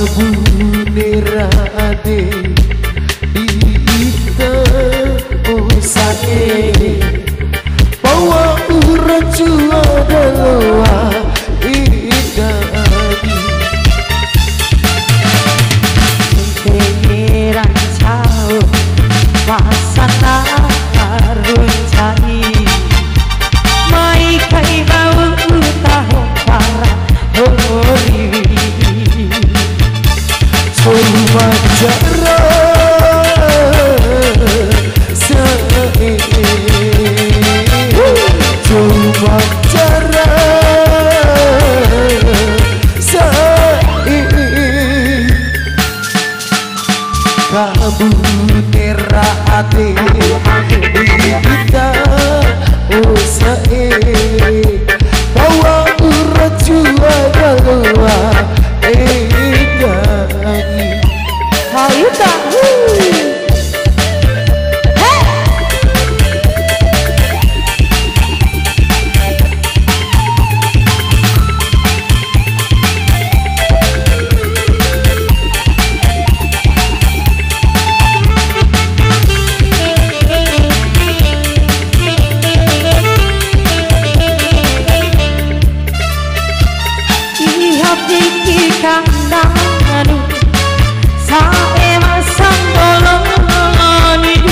kabunirade ita usake bawa uraju adalah idani pengeran jauh wasana harun cai mai kai mau tahun para hori cuma cara cuma cara kabunirade kita usahe bawa uraju adalah edani ayo tahu kandanganu sae masang boloni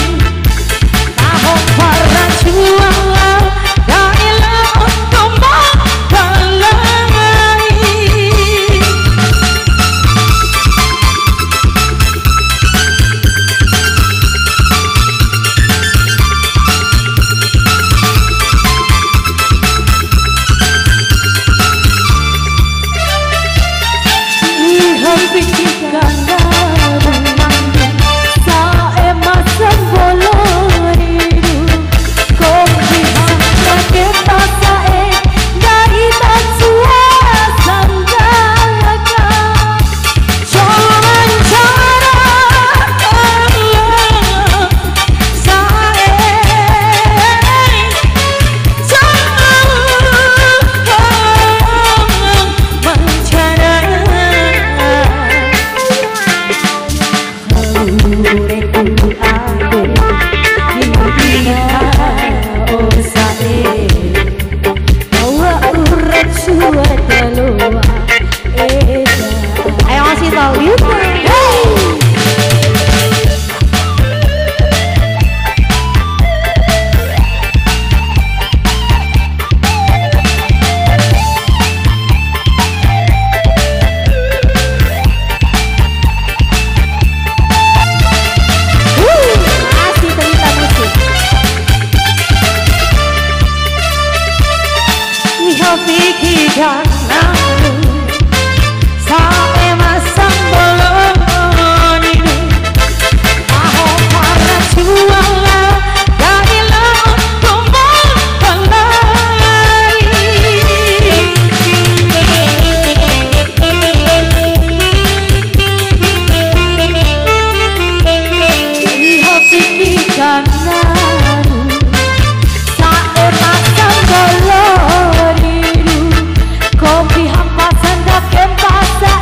tahok para juang gaila untuk makalai ayo masih tahu itu masih cerita musik pikirkan sae masang boloni aho para juang gaila tombol palai iho pikirkan sae masang boloni kopi hampasan dakem pasa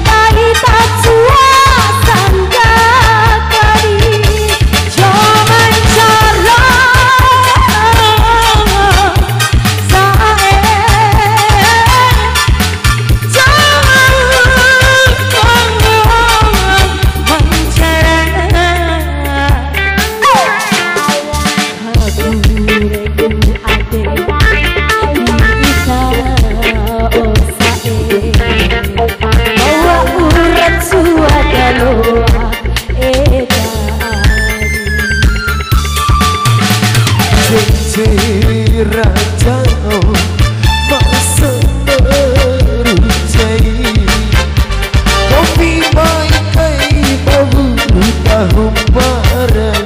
dari tak suasan kari jangan cara sae raja masa merucai kopi mai kai bau tahu marai